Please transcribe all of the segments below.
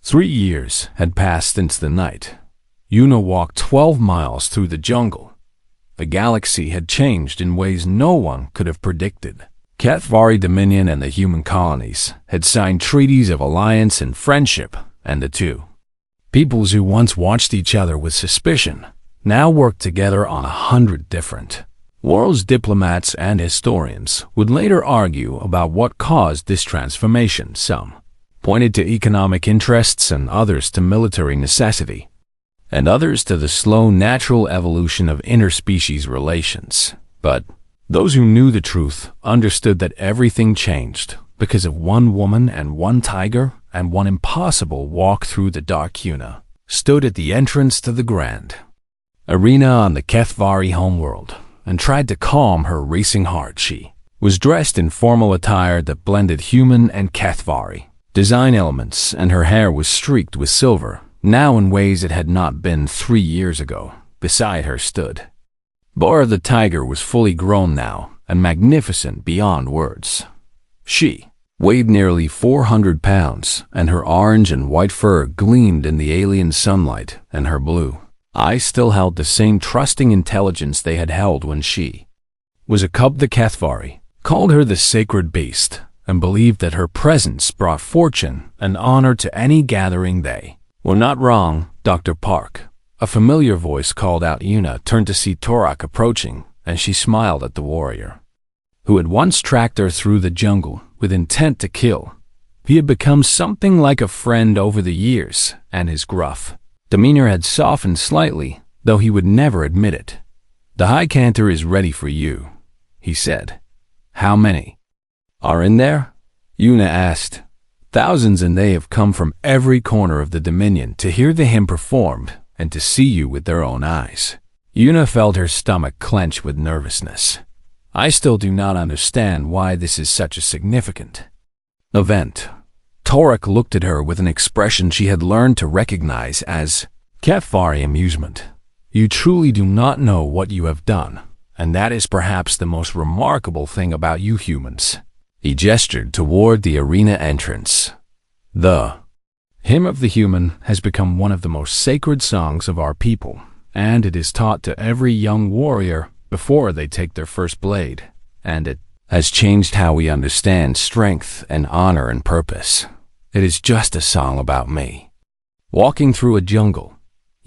3 years had passed since the night. Yuna walked 12 miles through the jungle. The galaxy had changed in ways no one could have predicted. HFY Dominion and the human colonies had signed treaties of alliance and friendship, and the two peoples who once watched each other with suspicion now worked together on 100 different worlds. Diplomats and historians would later argue about what caused this transformation. Some pointed to economic interests and others to military necessity, and others to the slow natural evolution of interspecies relations. But those who knew the truth understood that everything changed because of one woman and one tiger and one impossible walk through the dark. Yuna stood at the entrance to the grand arena on the HFY homeworld and tried to calm her racing heart. She was dressed in formal attire that blended human and HFY design elements, and her hair was streaked with silver, now in ways it had not been 3 years ago. Beside her stood Bora the tiger. Was fully grown now and magnificent beyond words. She weighed nearly 400 pounds, and her orange and white fur gleamed in the alien sunlight, and her blue eyes still held the same trusting intelligence they had held when she was a cub. The HFY called her the sacred beast and believed that her presence brought fortune and honor to any gathering. They were not wrong. Dr. Park, a familiar voice, called out. Yuna turned to see Torak approaching, and she smiled at the warrior who had once tracked her through the jungle with intent to kill. He had become something like a friend over the years, and his gruff demeanor had softened slightly, though he would never admit it. "The High Cantor is ready for you," he said. "How many are in there?" Yuna asked. "Thousands, and they have come from every corner of the Dominion to hear the hymn performed and to see you with their own eyes." Yuna felt her stomach clench with nervousness. "I still do not understand why this is such a significant event." Torak looked at her with an expression she had learned to recognize as HFY amusement. "You truly do not know what you have done, and that is perhaps the most remarkable thing about you humans." He gestured toward the arena entrance. "The Hymn of the Human has become one of the most sacred songs of our people, and it is taught to every young warrior before they take their first blade, and it has changed how we understand strength and honor and purpose. It is just a song about me walking through a jungle,"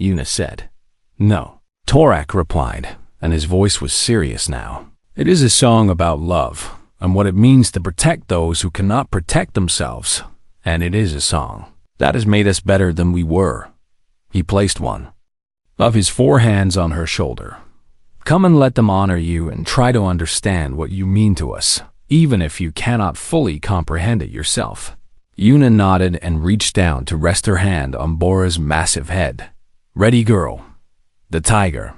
Yuna said. "No," Torak replied, and his voice was serious now. "It is a song about love and what it means to protect those who cannot protect themselves, and it is a song that has made us better than we were." He placed one of his 4 hands on her shoulder. "Come and let them honor you and try to understand what you mean to us, even if you cannot fully comprehend it yourself." Yuna nodded and reached down to rest her hand on Bora's massive head. "Ready, girl." The tiger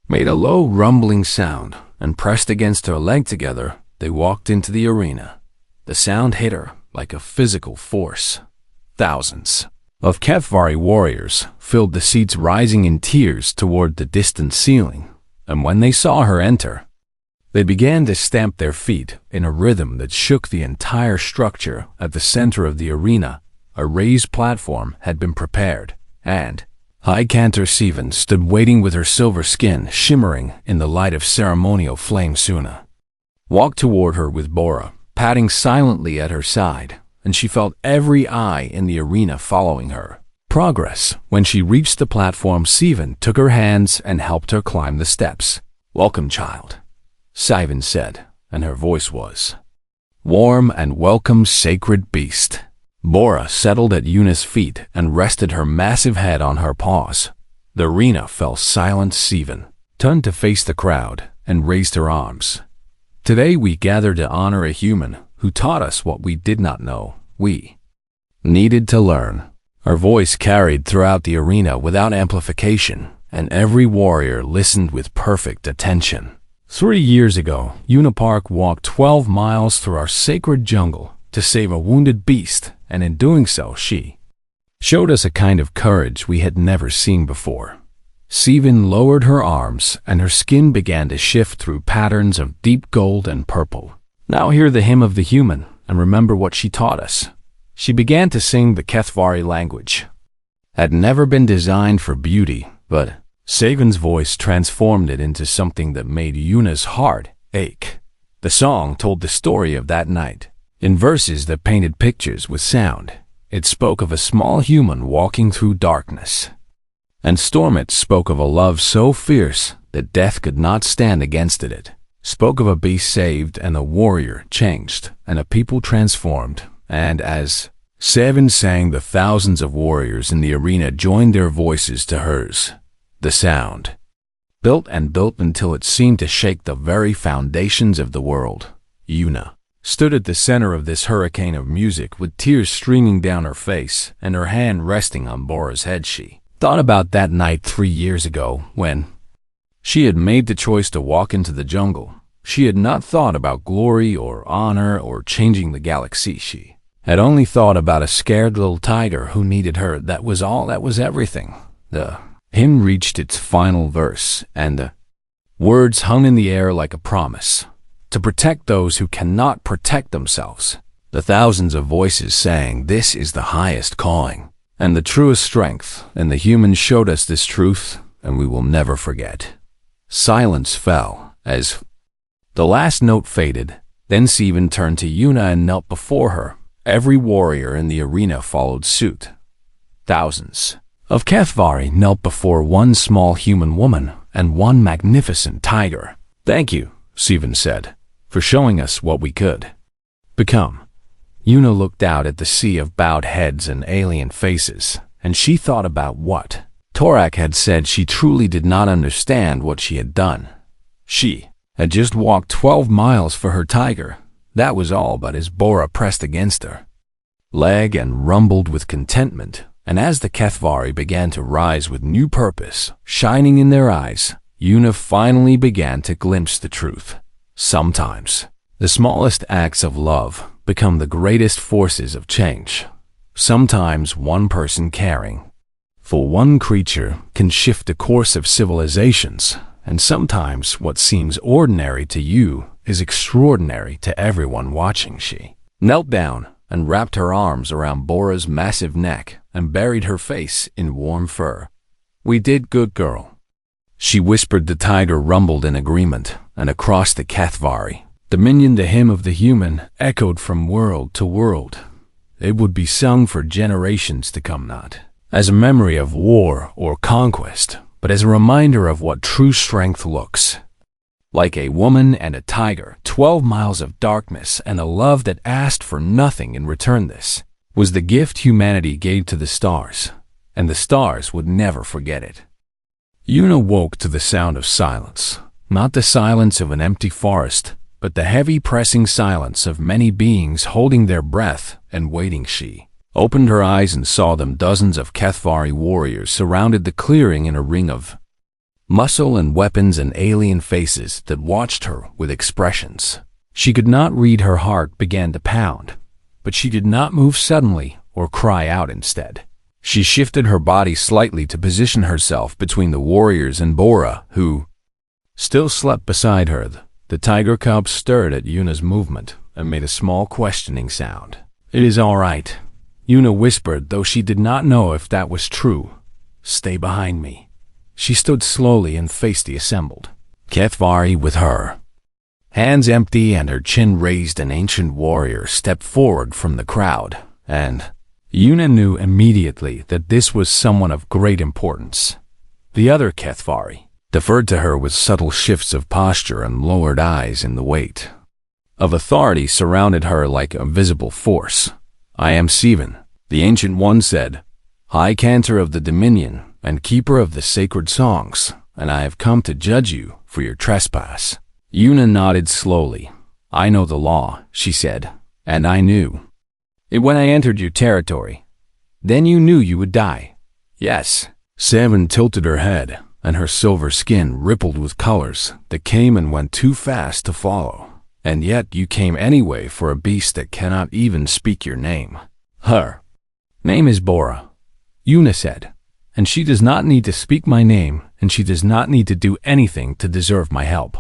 made a low rumbling sound and pressed against her leg. Together, they walked into the arena. The sound hit her like a physical force. Thousands of HFY warriors filled the seats, rising in tiers toward the distant ceiling, and when they saw her enter, they began to stamp their feet in a rhythm that shook the entire structure. At the center of the arena, a raised platform had been prepared, and High Cantor Sivan stood waiting with her silver skin shimmering in the light of ceremonial flame. Suna walked toward her with Bora patting silently at her side, and she felt every eye in the arena following her progress. When she reached the platform, Sivan took her hands and helped her climb the steps. "Welcome, child," Sivan said, and her voice was warm. "And welcome, sacred beast." Bora settled at Yuna's feet and rested her massive head on her paws. The arena fell silent. Sivan turned to face the crowd and raised her arms. "Today we gather to honor a human who taught us what we did not know we needed to learn." Her voice carried throughout the arena without amplification, and every warrior listened with perfect attention. 3 years ago, Yuna Park walked 12 miles through our sacred jungle to save a wounded beast, and in doing so, she showed us a kind of courage we had never seen before. Sivan lowered her arms, and her skin began to shift through patterns of deep gold and purple. "Now hear the hymn of the human, and remember what she taught us," She began to sing the Kethvari language. Had never been designed for beauty, but Savin's voice transformed it into something that made Yuna's heart ache. The song told the story of that night. In verses that painted pictures with sound, it spoke of a small human walking through darkness. And Stormit spoke of a love so fierce that death could not stand against it. It spoke of a beast saved and a warrior changed and a people transformed. And as Savin sang, the thousands of warriors in the arena joined their voices to hers. The sound built and built until it seemed to shake the very foundations of the world. Yuna stood at the center of this hurricane of music with tears streaming down her face and her hand resting on Bora's head. She thought about that night 3 years ago when she had made the choice to walk into the jungle. She had not thought about glory or honor or changing the galaxy. She had only thought about a scared little tiger who needed her. That was all. That was everything. The hymn reached its final verse, and the words hung in the air like a promise to protect those who cannot protect themselves. The thousands of voices sang, "This is the highest calling and the truest strength, and the humans showed us this truth, and we will never forget." Silence fell as the last note faded. Then Steven turned to Yuna and knelt before her. Every warrior in the arena followed suit. Thousands of Kethvari knelt before one small human woman and one magnificent tiger. "Thank you," Steven said, "for showing us what we could become." Yuna looked out at the sea of bowed heads and alien faces, and she thought about what Torak had said. She truly did not understand what she had done. She had just walked 12 miles for her tiger. That was all, but as Bora pressed against her leg and rumbled with contentment, and as the Kethvari began to rise with new purpose shining in their eyes, Yuna finally began to glimpse the truth. Sometimes the smallest acts of love become the greatest forces of change. Sometimes one person caring for one creature can shift the course of civilizations, and sometimes what seems ordinary to you is extraordinary to everyone watching. She knelt down and wrapped her arms around Bora's massive neck and buried her face in warm fur. "We did good, girl," she whispered. The tiger rumbled in agreement, and across the Kethvari dominion, the hymn of the human echoed from world to world. It would be sung for generations to come, not as a memory of war or conquest, but as a reminder of what true strength looks like. A woman and a tiger, 12 miles of darkness, and a love that asked for nothing in return. This was the gift humanity gave to the stars, and the stars would never forget it. Yuna woke to the sound of silence, not the silence of an empty forest, but the heavy pressing silence of many beings holding their breath and waiting. She opened her eyes and saw them. Dozens of Kethvari warriors surrounded the clearing in a ring of muscle and weapons and alien faces that watched her with expressions she could not read. Her heart began to pound, but she did not move suddenly or cry out. Instead, she shifted her body slightly to position herself between the warriors and Bora, who still slept beside her. The tiger cub stirred at Yuna's movement and made a small questioning sound. "It is all right," Yuna whispered, though she did not know if that was true. "Stay behind me." She stood slowly and faced the assembled Kethvari with her hands empty and her chin raised. An ancient warrior stepped forward from the crowd, and Yuna knew immediately that this was someone of great importance. The other Kethvari deferred to her with subtle shifts of posture and lowered eyes, in the weight of authority surrounded her like a visible force. "I am Steven," the Ancient One said, "High Cantor of the Dominion and Keeper of the Sacred Songs, and I have come to judge you for your trespass." Yuna nodded slowly. "I know the law," she said, "and I knew it when I entered your territory. Then you knew you would die." "Yes." Seven tilted her head, and her silver skin rippled with colors that came and went too fast to follow. "And yet you came anyway for a beast that cannot even speak your name." "Her name is Bora," Yuna said, "and she does not need to speak my name, and she does not need to do anything to deserve my help.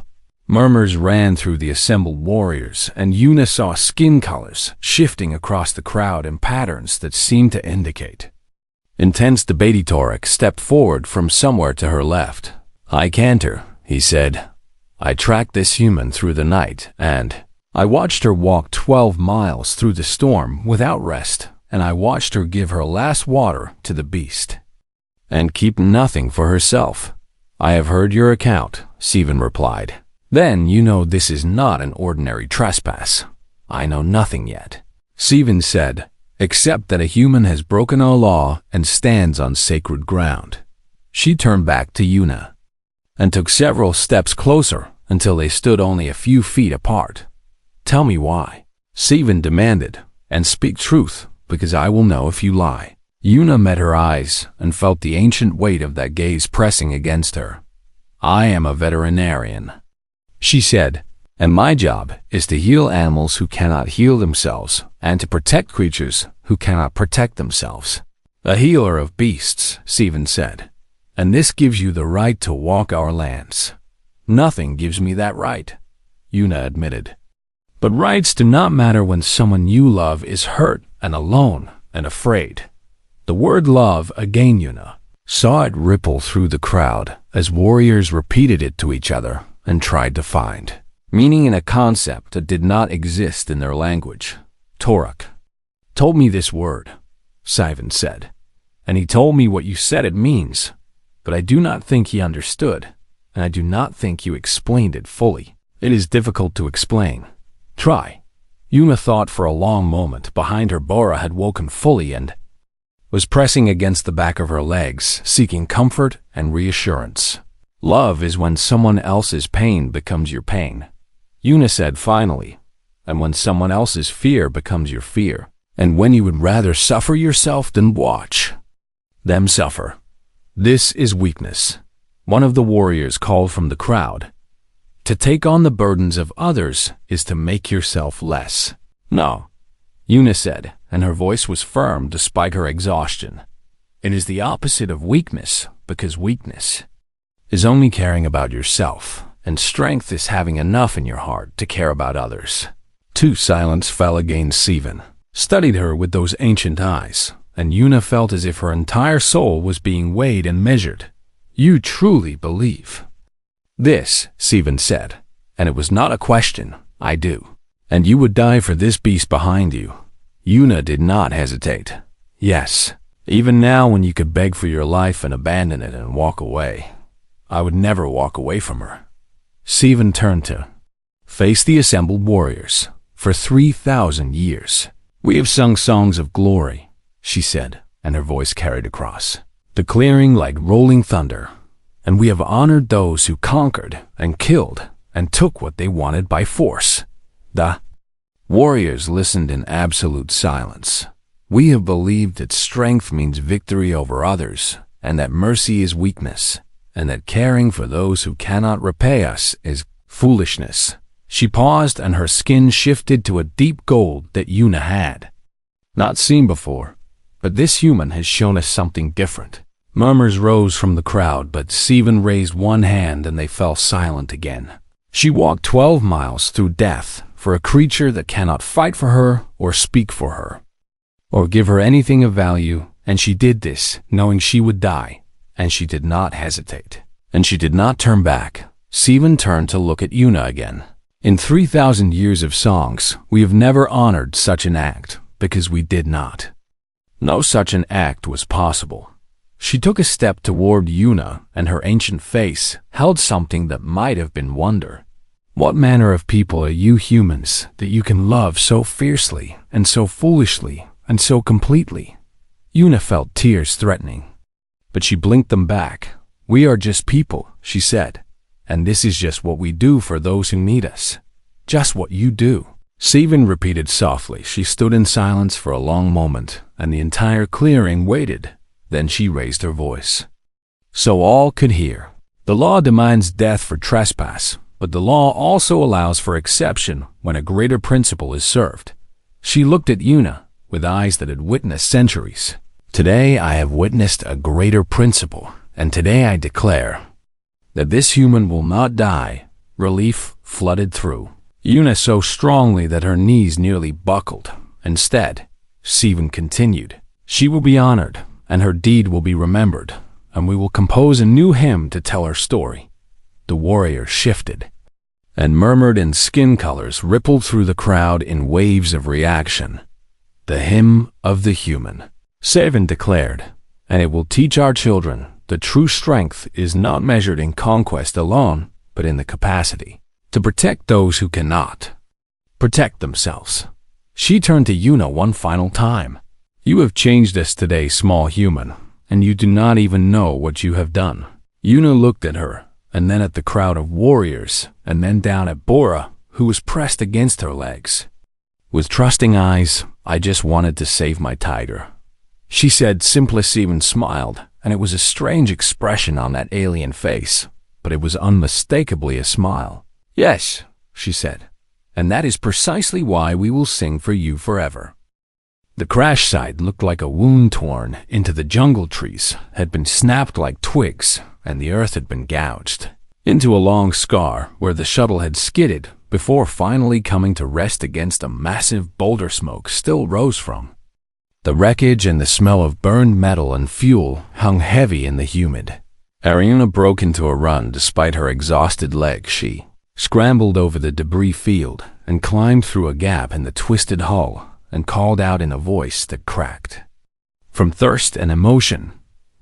Murmurs ran through the assembled warriors, and Yuna saw skin colors shifting across the crowd in patterns that seemed to indicate. Intense debator stepped forward from somewhere to her left. "I can't her," he said. "I tracked this human through the night, and I watched her walk 12 miles through the storm without rest, and I watched her give her last water to the beast, and keep nothing for herself." "I have heard your account," Steven replied. "Then you know this is not an ordinary trespass." "I know nothing yet," Steven said, "except that a human has broken our law and stands on sacred ground." She turned back to Yuna and took several steps closer until they stood only a few feet apart. "Tell me why," Steven demanded, "and speak truth, because I will know if you lie." Yuna met her eyes and felt the ancient weight of that gaze pressing against her. "I am a veterinarian," she said, "and my job is to heal animals who cannot heal themselves and to protect creatures who cannot protect themselves." "A healer of beasts," Steven said, "and this gives you the right to walk our lands." "Nothing gives me that right," Yuna admitted. "But rights do not matter when someone you love is hurt and alone and afraid." The word love, again Yuna saw it ripple through the crowd as warriors repeated it to each other and tried to find meaning in a concept that did not exist in their language. Toruk told me this word, Steven said, and he told me what you said it means, but I do not think he understood, and I do not think you explained it fully. It is difficult to explain. Try. Yuna thought for a long moment. Behind her, Bora had woken fully and was pressing against the back of her legs, seeking comfort and reassurance. "Love is when someone else's pain becomes your pain," Yuna said finally, "and when someone else's fear becomes your fear, and when you would rather suffer yourself than watch them suffer. This is weakness." One of the warriors called from the crowd. "To take on the burdens of others is to make yourself less." "No," Yuna said, and her voice was firm despite her exhaustion. "It is the opposite of weakness, because weakness is only caring about yourself, and strength is having enough in your heart to care about others." Silence fell against Steven, studied her with those ancient eyes, and Yuna felt as if her entire soul was being weighed and measured. "You truly believe this," Steven said, "and it was not a question. I do. And you would die for this beast behind you." Yuna did not hesitate. "Yes, even now when you could beg for your life and abandon it and walk away. I would never walk away from her." Steven turned to face the assembled warriors. "For 3,000 years, we have sung songs of glory," she said, and her voice carried across the clearing like rolling thunder. "And we have honored those who conquered and killed and took what they wanted by force." The warriors listened in absolute silence. "We have believed that strength means victory over others, and that mercy is weakness, and that caring for those who cannot repay us is foolishness." She paused, and her skin shifted to a deep gold that Yuna had not seen before. "But this human has shown us something different." Murmurs rose from the crowd, but Steven raised one hand and they fell silent again. She walked 12 miles through death for a creature that cannot fight for her or speak for her or give her anything of value, and she did this knowing she would die, and she did not hesitate, and she did not turn back. Steven turned to look at Yuna again. "In 3,000 years of songs, we have never honored such an act because we did not. No such an act was possible." She took a step toward Yuna, and her ancient face held something that might have been wonder. "What manner of people are you humans that you can love so fiercely and so foolishly and so completely?" Yuna felt tears threatening, but she blinked them back. "We are just people," she said, "and this is just what we do for those who need us. Just what you do." Steven repeated softly. She stood in silence for a long moment, and the entire clearing waited. Then she raised her voice, so all could hear. "The law demands death for trespass, but the law also allows for exception when a greater principle is served." She looked at Yuna with eyes that had witnessed centuries. "Today I have witnessed a greater principle, and today I declare that this human will not die. Relief flooded through Yuna so strongly that her knees nearly buckled. Instead, Steven continued, "She will be honored, and her deed will be remembered, and we will compose a new hymn to tell her story." The warrior shifted and murmured, and skin colors rippled through the crowd in waves of reaction. "The hymn of the human," Steven declared, "and it will teach our children that true strength is not measured in conquest alone, but in the capacity to protect those who cannot protect themselves." She turned to Yuna one final time. "You have changed us today, small human, and you do not even know what you have done." Yuna looked at her, and then at the crowd of warriors, and then down at Bora, who was pressed against her legs. With trusting eyes, "I just wanted to save my tiger," she said. Simply Steven smiled, and it was a strange expression on that alien face, but it was unmistakably a smile. "Yes," she said, "and that is precisely why we will sing for you forever." The crash site looked like a wound torn into the jungle. Trees had been snapped like twigs, and the earth had been gouged into a long scar where the shuttle had skidded before finally coming to rest against a massive boulder smoke still rose from. The wreckage and the smell of burned metal and fuel hung heavy in the humid. Ariana broke into a run despite her exhausted legs. She scrambled over the debris field and climbed through a gap in the twisted hull and called out in a voice that cracked from thirst and emotion,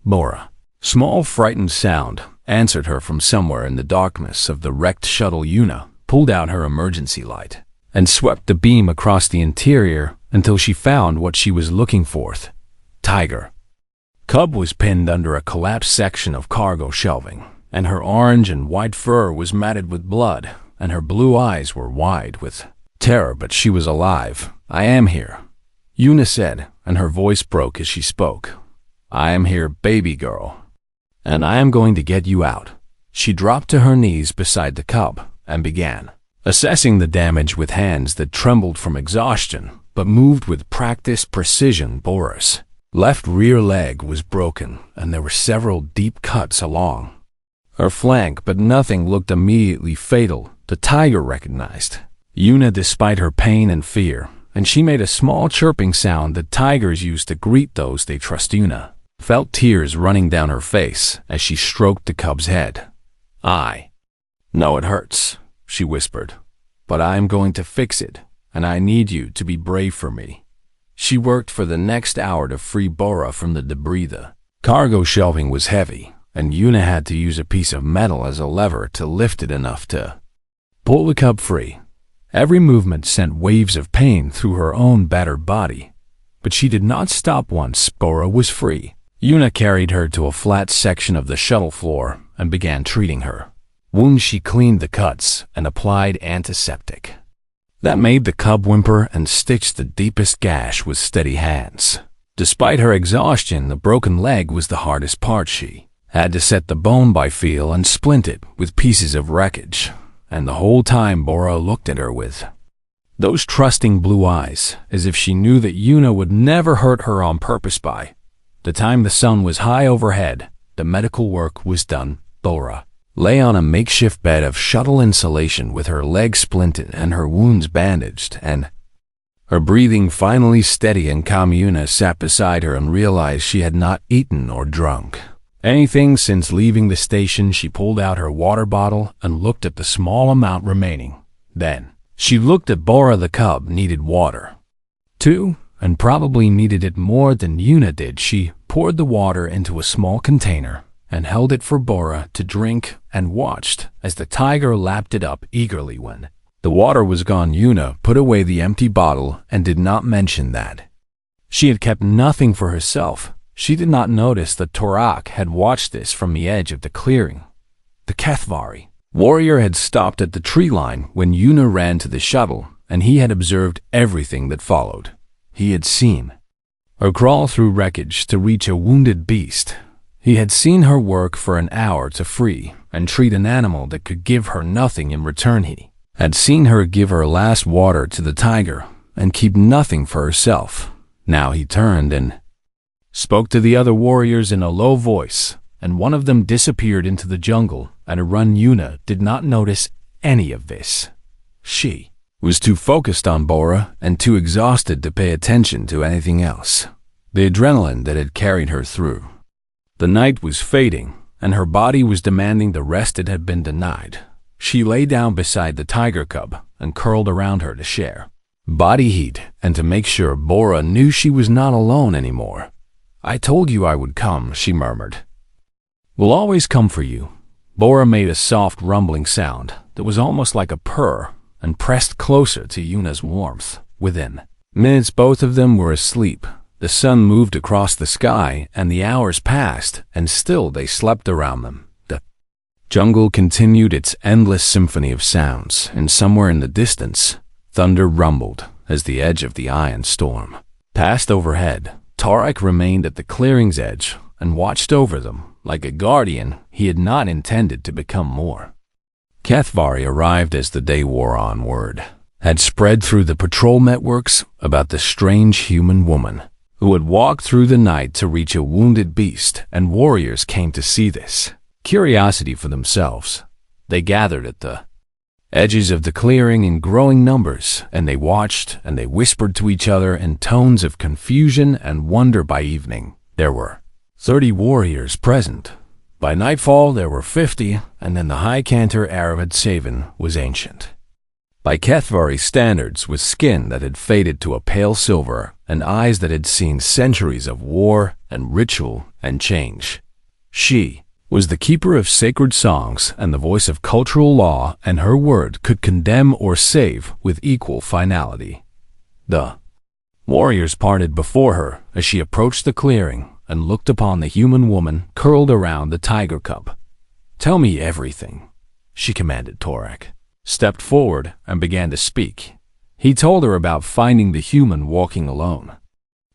"Bora." Small frightened sound answered her from somewhere in the darkness of the wrecked shuttle. Yuna pulled out her emergency light and swept the beam across the interior until she found what she was looking for. Tiger Cub was pinned under a collapsed section of cargo shelving, and her orange and white fur was matted with blood, and her blue eyes were wide with terror, but she was alive. "I am here," Yuna said, and her voice broke as she spoke. "I am here, baby girl, and I am going to get you out." She dropped to her knees beside the cub and began assessing the damage with hands that trembled from exhaustion but moved with practiced precision. Bora's left rear leg was broken, and there were several deep cuts along her flank, but nothing looked immediately fatal. The tiger recognized Yuna despite her pain and fear, and she made a small chirping sound that tigers use to greet those they trust. Yuna felt tears running down her face as she stroked the cub's head. "I know it hurts," she whispered, "but I am going to fix it, and I need you to be brave for me." She worked for the next hour to free Bora from the debris. The cargo shelving was heavy, and Yuna had to use a piece of metal as a lever to lift it enough to pull the cub free. Every movement sent waves of pain through her own battered body, but she did not stop once Bora was free. Yuna carried her to a flat section of the shuttle floor and began treating her wounds. She cleaned the cuts and applied antiseptic. That made the cub whimper and stitched the deepest gash with steady hands. Despite her exhaustion, the broken leg was the hardest part. She had to set the bone by feel and splint it with pieces of wreckage, and the whole time Bora looked at her with those trusting blue eyes, as if she knew that Yuna would never hurt her on purpose. By the time the sun was high overhead, the medical work was done. Bora lay on a makeshift bed of shuttle insulation with her legs splinted and her wounds bandaged, and her breathing finally steady and calm. Yuna sat beside her and realized she had not eaten or drunk anything since leaving the station. She pulled out her water bottle and looked at the small amount remaining. Then she looked at Bora. The cub needed water too, and probably needed it more than Yuna did. She poured the water into a small container and held it for Bora to drink and watched as the tiger lapped it up eagerly. When the water was gone, Yuna put away the empty bottle and did not mention that she had kept nothing for herself. She did not notice that Torak had watched this from the edge of the clearing. The HFY warrior had stopped at the tree line when Yuna ran to the shuttle, and he had observed everything that followed. He had seen her crawl through wreckage to reach a wounded beast. He had seen her work for an hour to free and treat an animal that could give her nothing in return. He had seen her give her last water to the tiger and keep nothing for herself. Now he turned and spoke to the other warriors in a low voice, and one of them disappeared into the jungle at a run. Yuna did not notice any of this. She was too focused on Bora and too exhausted to pay attention to anything else. The adrenaline that had carried her through. The night was fading, and her body was demanding the rest it had been denied. She lay down beside the tiger cub and curled around her to share body heat and to make sure Bora knew she was not alone anymore. "I told you I would come," she murmured. "We'll always come for you." Bora made a soft rumbling sound that was almost like a purr and pressed closer to Yuna's warmth within. Minutes both of them were asleep. The sun moved across the sky and the hours passed, and still they slept around them. The jungle continued its endless symphony of sounds, and somewhere in the distance, thunder rumbled as the edge of the iron storm passed overhead. Tarek remained at the clearing's edge and watched over them like a guardian he had not intended to become more. Kethvari arrived as the day wore on. Word had spread through the patrol networks about the strange human woman who had walked through the night to reach a wounded beast, and warriors came to see this. Curiosity for themselves, they gathered at the edges of the clearing in growing numbers, and they watched and they whispered to each other in tones of confusion and wonder. By evening, there were 30 warriors present. By nightfall, there were 50, and then the High Cantor Aravid Savan was ancient. By Kethvari standards, with skin that had faded to a pale silver and eyes that had seen centuries of war and ritual and change. She was the keeper of sacred songs and the voice of cultural law, and her word could condemn or save with equal finality. The warriors parted before her as she approached the clearing and looked upon the human woman curled around the tiger cub. "Tell me everything," she commanded. Torek stepped forward and began to speak. He told her about finding the human walking alone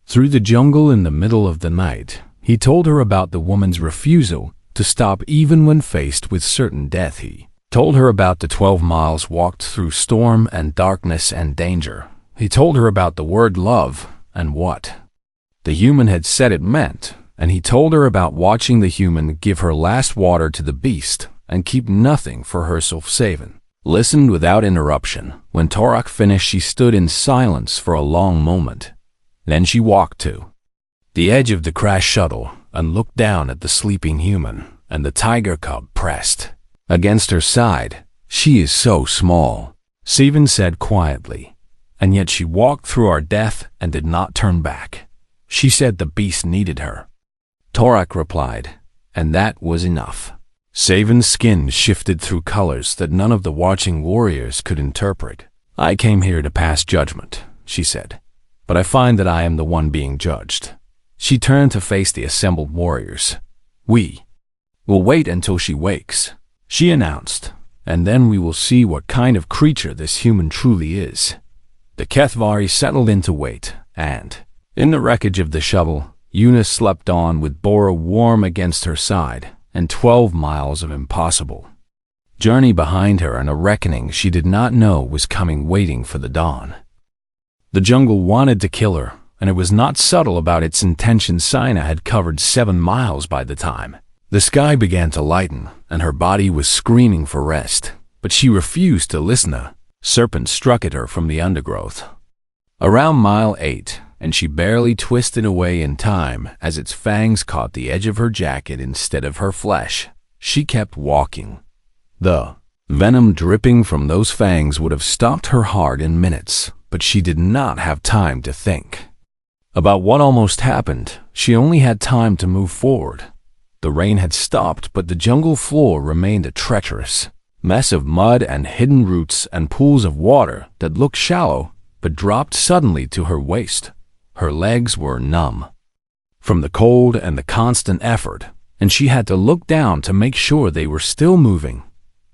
through the jungle in the middle of the night. He told her about the woman's refusal to stop even when faced with certain death. He told her about the 12 miles walked through storm and darkness and danger. He told her about the word love and what the human had said it meant, and he told her about watching the human give her last water to the beast and keep nothing for herself. Savan listened without interruption. When Torok finished, she stood in silence for a long moment. Then she walked to the edge of the crash shuttle and looked down at the sleeping human, and the tiger cub pressed against her side. "She is so small," Savan said quietly, "and yet she walked through our death and did not turn back. She said the beast needed her." Torok replied, "And that was enough." Savan's skin shifted through colors that none of the watching warriors could interpret. "I came here to pass judgment," she said, "but I find that I am the one being judged." She turned to face the assembled warriors. "We will wait until she wakes," she announced, "and then we will see what kind of creature this human truly is." The Kethvari settled in to wait, and in the wreckage of the shovel, Yuna slept on with Bora warm against her side, and 12 miles of impossible journey behind her, and a reckoning she did not know was coming, waiting for the dawn. The jungle wanted to kill her, and it was not subtle about its intention. Sina had covered 7 miles by the time the sky began to lighten, and her body was screaming for rest, but she refused to listen. A serpent struck at her from the undergrowth around mile 8, and she barely twisted away in time as its fangs caught the edge of her jacket instead of her flesh. She kept walking. The venom dripping from those fangs would have stopped her heart in minutes, but she did not have time to think about what almost happened. She only had time to move forward. The rain had stopped, but the jungle floor remained a treacherous mess of mud and hidden roots and pools of water that looked shallow but dropped suddenly to her waist. Her legs were numb from the cold and the constant effort, and she had to look down to make sure they were still moving,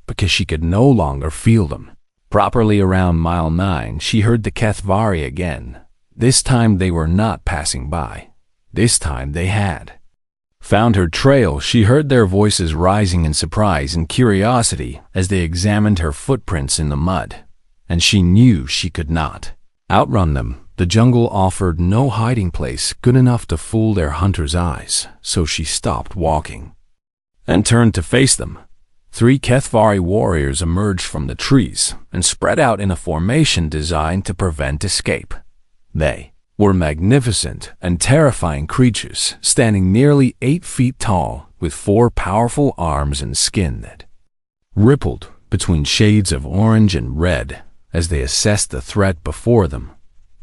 because she could no longer feel them properly. Around mile 9, she heard the Kethvari again. This time they were not passing by. This time they had found her trail. She heard their voices rising in surprise and curiosity as they examined her footprints in the mud, and she knew she could not outrun them. The jungle offered no hiding place good enough to fool their hunter's eyes, so she stopped walking and turned to face them. 3 HFY warriors emerged from the trees and spread out in a formation designed to prevent escape. They were magnificent and terrifying creatures, standing nearly 8 feet tall, with 4 powerful arms and skin that rippled between shades of orange and red as they assessed the threat before them.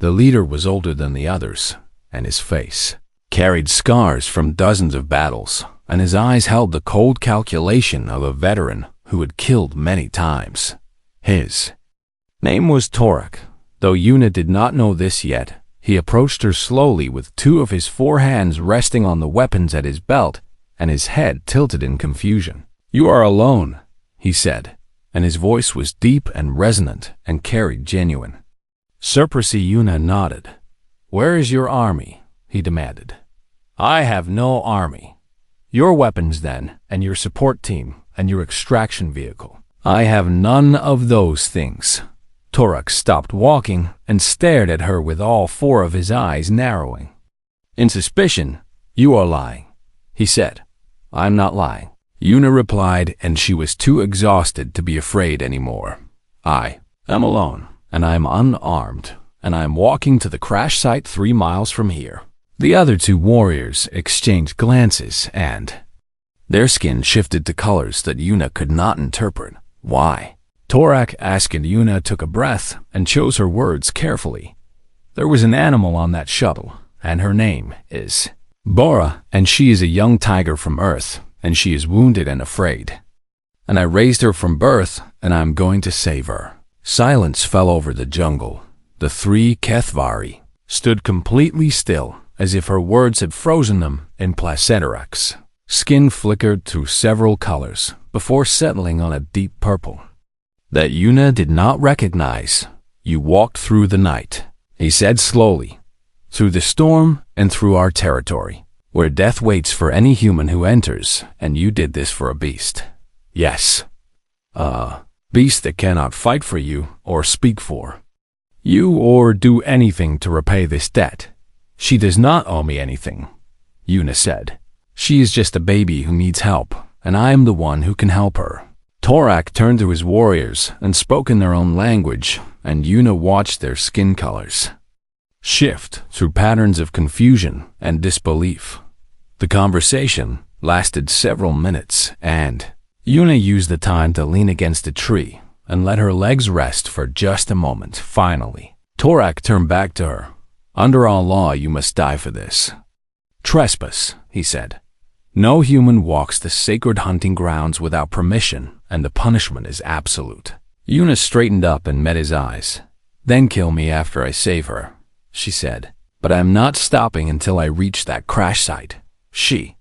The leader was older than the others, and his face carried scars from dozens of battles, and his eyes held the cold calculation of a veteran who had killed many times. His name was Torak. Though Yuna did not know this yet, he approached her slowly with 2 of his 4 hands resting on the weapons at his belt and his head tilted in confusion. "You are alone," he said, and his voice was deep and resonant and carried genuine surprise. Yuna nodded. "Where is your army?" he demanded. "I have no army." "Your weapons, then, and your support team, and your extraction vehicle." "I have none of those things." Torak stopped walking and stared at her with all 4 of his eyes narrowing. In suspicion, "You are lying," he said. "I'm not lying," Yuna replied, and she was too exhausted to be afraid anymore. "I am alone, and I am unarmed, and I am walking to the crash site 3 miles from here." The other 2 warriors exchanged glances, and their skin shifted to colors that Yuna could not interpret. "Why?" Torak asked, and Yuna took a breath and chose her words carefully. "There was an animal on that shuttle, and her name is Bora, and she is a young tiger from Earth, and she is wounded and afraid. And I raised her from birth, and I am going to save her." Silence fell over the jungle. The 3 HFY stood completely still, as if her words had frozen them in placenterex. Skin flickered through several colors before settling on a deep purple that Yuna did not recognize. "You walked through the night," he said slowly, "through the storm and through our territory, where death waits for any human who enters, and you did this for a beast. Yes, a beast that cannot fight for you or speak for you or do anything to repay this debt." "She does not owe me anything," Yuna said. "She is just a baby who needs help, and I am the one who can help her." Torak turned to his warriors and spoke in their own language, and Yuna watched their skin colors shift through patterns of confusion and disbelief. The conversation lasted several minutes, and Yuna used the time to lean against a tree and let her legs rest for just a moment. Finally, Torak turned back to her. "Under our law, you must die for this trespass," he said. "No human walks the sacred hunting grounds without permission, and the punishment is absolute." Yuna straightened up and met his eyes. "Then kill me after I save her," she said. "But I am not stopping until I reach that crash site." She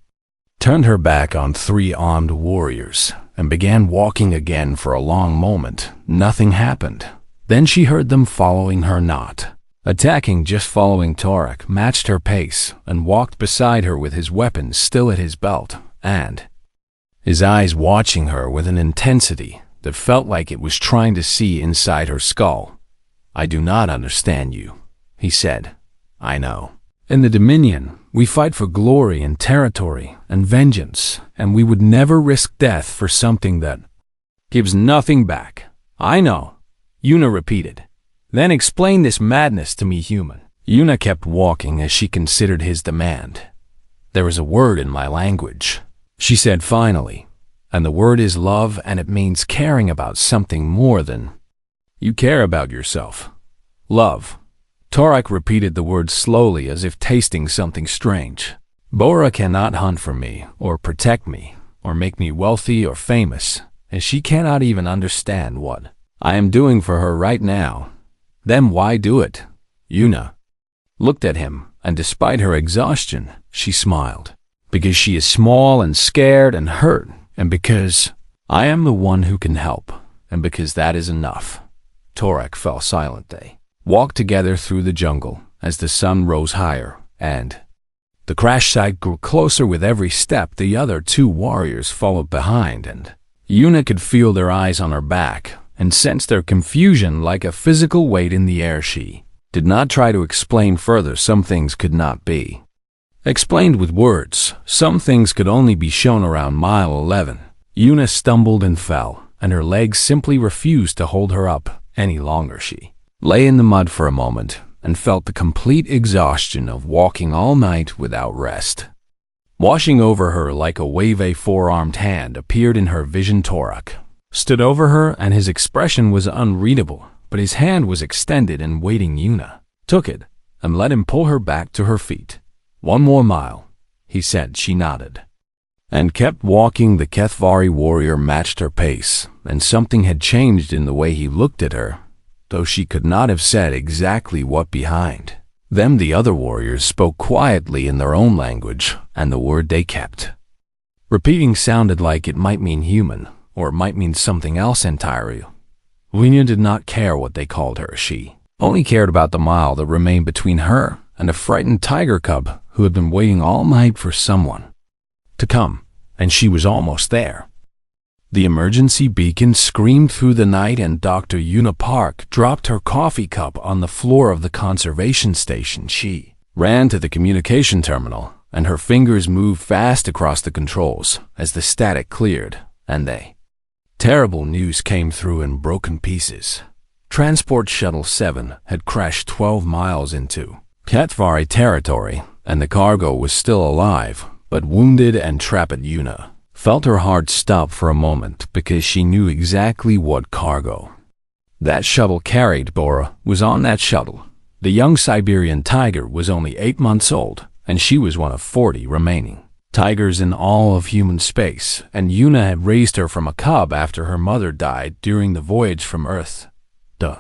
turned her back on 3 armed warriors and began walking again. For a long moment, nothing happened. Then she heard them following her, not attacking, just following. Torak matched her pace and walked beside her with his weapons still at his belt, and his eyes watching her with an intensity that felt like it was trying to see inside her skull. "I do not understand you," he said. "I know. In the Dominion, we fight for glory and territory and vengeance, and we would never risk death for something that gives nothing back." "I know," Yuna repeated. "Then explain this madness to me, human." Yuna kept walking as she considered his demand. "There is a word in my language," she said finally, "and the word is love, and it means caring about something more than you care about yourself." "Love." Torak repeated the word slowly, as if tasting something strange. "Bora cannot hunt for me, or protect me, or make me wealthy or famous, and she cannot even understand what I am doing for her right now. Then why do it?" Yuna looked at him, and despite her exhaustion, she smiled. "Because she is small and scared and hurt, and because I am the one who can help, and because that is enough." Torak fell silent. They walked together through the jungle as the sun rose higher, and the crash site grew closer with every step. The other 2 warriors followed behind, and Yuna could feel their eyes on her back and sensed their confusion like a physical weight in the air. She did not try to explain further. Some things could not be explained with words. Some things could only be shown. Around mile 11, Yuna stumbled and fell, and her legs simply refused to hold her up any longer. She lay in the mud for a moment and felt the complete exhaustion of walking all night without rest. Washing over her like a wave, a four-armed hand appeared in her vision. Torak stood over her, and his expression was unreadable, but his hand was extended and waiting. Yuna took it and let him pull her back to her feet. "One more mile," he said. She nodded and kept walking. The HFY warrior matched her pace, and something had changed in the way he looked at her, though she could not have said exactly what. Behind them, the other warriors spoke quietly in their own language, and the word they kept repeating sounded like it might mean human, or it might mean something else entirely. Yuna did not care what they called her. She only cared about the mile that remained between her and a frightened tiger cub who had been waiting all night for someone to come, and she was almost there. The emergency beacon screamed through the night, and Dr. Yuna Park dropped her coffee cup on the floor of the conservation station. She ran to the communication terminal, and her fingers moved fast across the controls as the static cleared, and terrible news came through in broken pieces. Transport Shuttle 7 had crashed 12 miles into HFY territory, and the cargo was still alive, but wounded and trapped. Yuna felt her heart stop for a moment because she knew exactly what cargo that shuttle carried. Bora was on that shuttle. The young Siberian tiger was only 8 months old, and she was one of 40 remaining tigers in all of human space, and Yuna had raised her from a cub after her mother died during the voyage from Earth. The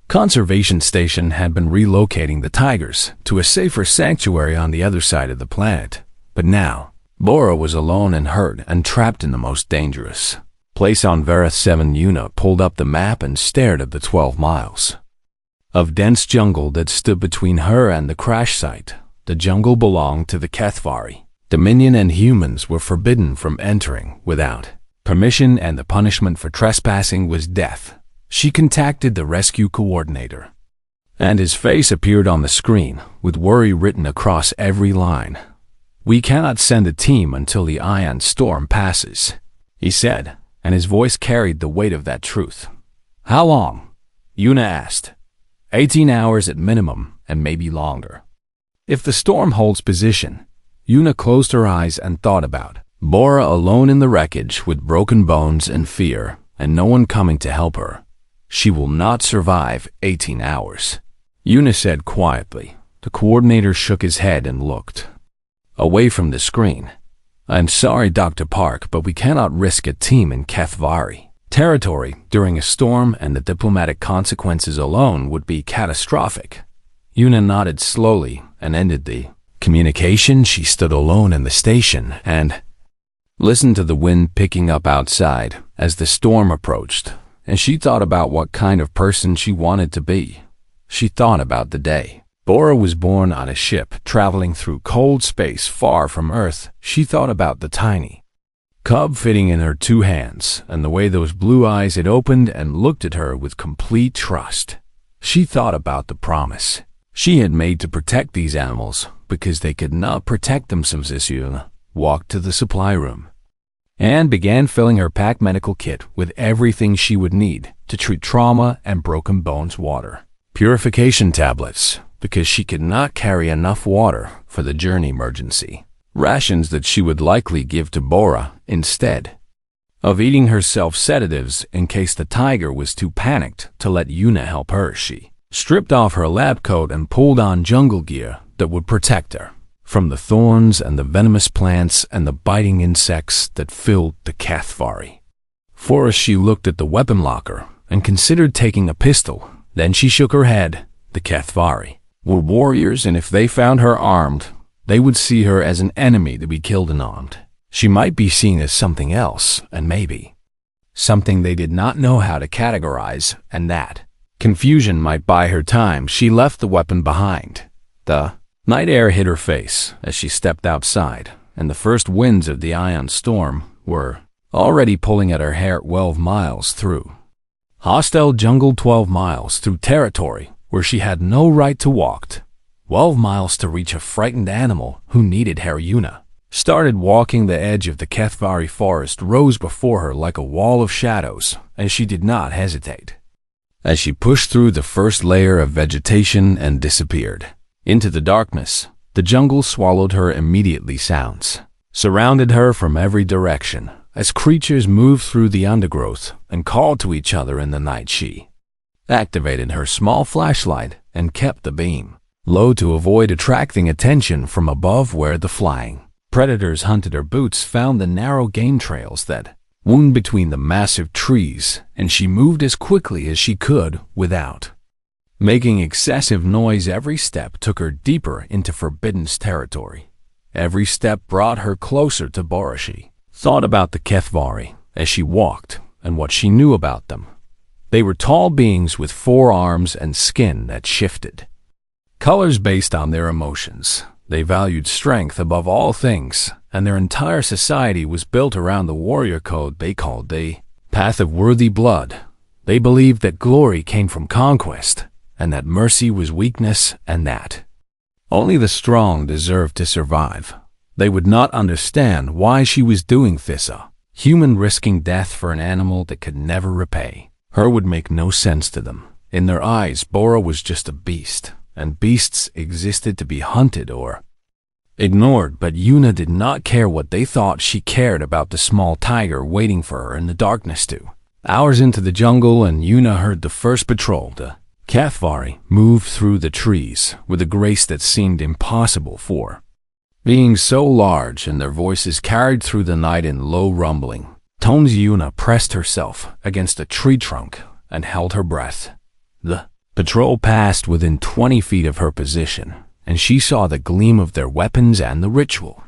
conservation station had been relocating the tigers to a safer sanctuary on the other side of the planet, but now Bora was alone and hurt and trapped in the most dangerous place on Verith 7. Yuna pulled up the map and stared at the 12 miles of dense jungle that stood between her and the crash site. The jungle belonged to the HFY Dominion, and humans were forbidden from entering without permission, and the punishment for trespassing was death. She contacted the rescue coordinator, and his face appeared on the screen with worry written across every line. "We cannot send a team until the ion storm passes," he said, and his voice carried the weight of that truth. "How long?" Yuna asked. 18 hours at minimum, and maybe longer if the storm holds position." Yuna closed her eyes and thought about Bora alone in the wreckage with broken bones and fear, and no one coming to help her. She will not survive 18 hours, Yuna said quietly. The coordinator shook his head and looked away from the screen. "I'm sorry, Dr. Park, but we cannot risk a team in HFY territory during a storm, and the diplomatic consequences alone would be catastrophic." Yuna nodded slowly and ended the communication. She stood alone in the station and listened to the wind picking up outside as the storm approached, and she thought about what kind of person she wanted to be. She thought about the day Bora was born on a ship traveling through cold space far from Earth. She thought about the tiny cub fitting in her 2 hands, and the way those blue eyes had opened and looked at her with complete trust. She thought about the promise she had made to protect these animals because they could not protect themselves. Yuna walked to the supply room and began filling her packed medical kit with everything she would need to treat trauma and broken bones: water, purification tablets, because she could not carry enough water for the journey, emergency rations that she would likely give to Bora instead of eating herself, sedatives in case the tiger was too panicked to let Yuna help her. She stripped off her lab coat and pulled on jungle gear that would protect her from the thorns and the venomous plants and the biting insects that filled the HFY forest. She looked at the weapon locker and considered taking a pistol. Then she shook her head. The HFY were warriors, and if they found her armed, they would see her as an enemy to be killed unarmed. She might be seen as something else, and maybe something they did not know how to categorize, and that confusion might buy her time. She left the weapon behind. The night air hit her face as she stepped outside, and the first winds of the ion storm were already pulling at her hair. 12 miles through hostile jungle, 12 miles through territory where she had no right to walk, 12 miles to reach a frightened animal who needed her. Yuna started walking. The edge of the HFY forest rose before her like a wall of shadows, and she did not hesitate. As she pushed through the first layer of vegetation and disappeared into the darkness, the jungle swallowed her immediately. Sounds surrounded her from every direction as creatures moved through the undergrowth and called to each other in the night. She activated her small flashlight and kept the beam low to avoid attracting attention from above where the flying predators hunted. Her boots found the narrow game trails that wound between the massive trees, and she moved as quickly as she could without making excessive noise. Every step took her deeper into forbidden territory. Every step brought her closer to Bora. She thought about the HFY as she walked and what she knew about them. They were tall beings with 4 arms and skin that shifted colors based on their emotions. They valued strength above all things, and their entire society was built around the warrior code they called the path of worthy blood. They believed that glory came from conquest, and that mercy was weakness, and that only the strong deserved to survive. They would not understand why she was doing this. A human risking death for an animal that could never repay her would make no sense to them. In their eyes, Bora was just a beast, and beasts existed to be hunted or ignored. But Yuna did not care what they thought. She cared about the small tiger waiting for her in the darkness. 2 hours into the jungle, and Yuna heard the first patrol. The HFY moved through the trees with a grace that seemed impossible for being so large, and their voices carried through the night in low rumbling tones. Yuna pressed herself against a tree trunk and held her breath. The patrol passed within 20 feet of her position, and she saw the gleam of their weapons and the ritual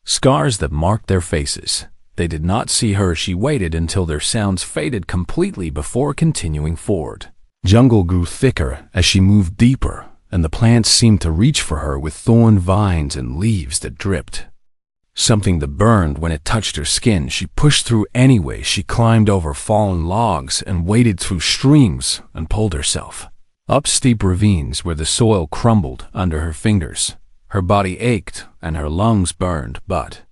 scars that marked their faces. They did not see her. She waited until their sounds faded completely before continuing forward. Jungle grew thicker as she moved deeper, and the plants seemed to reach for her with thorn vines and leaves that dripped something that burned when it touched her skin. She pushed through anyway. She climbed over fallen logs and waded through streams and pulled herself up steep ravines where the soil crumbled under her fingers. Her body ached and her lungs burned, but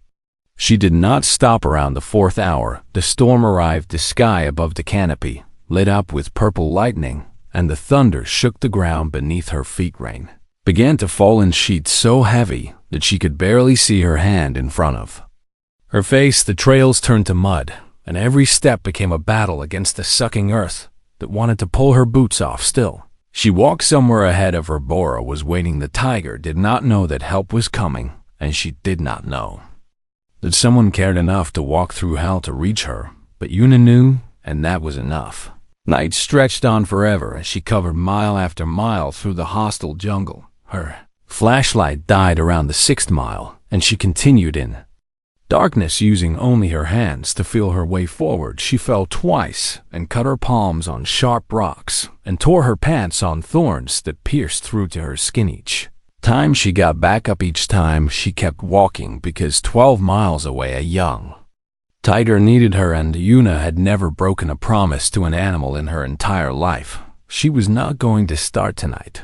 she did not stop. Around the 4th hour, the storm arrived. The sky above the canopy lit up with purple lightning, and the thunder shook the ground beneath her feet. Rain began to fall in sheets so heavy that she could barely see her hand in front of her face. The trails turned to mud, and every step became a battle against the sucking earth that wanted to pull her boots off. Still, she walked somewhere ahead of her. Bora was waiting. The tiger did not know that help was coming, and she did not know that someone cared enough to walk through hell to reach her. But Yuna knew, and that was enough. Night stretched on forever as she covered mile after mile through the hostile jungle. Her flashlight died around the 6th mile, and she continued in darkness, using only her hands to feel her way forward. She fell twice and cut her palms on sharp rocks and tore her pants on thorns that pierced through to her skin. Each time she got back up, each time she kept walking, because 12 miles away a young tiger needed her, and Yuna had never broken a promise to an animal in her entire life. She was not going to start tonight.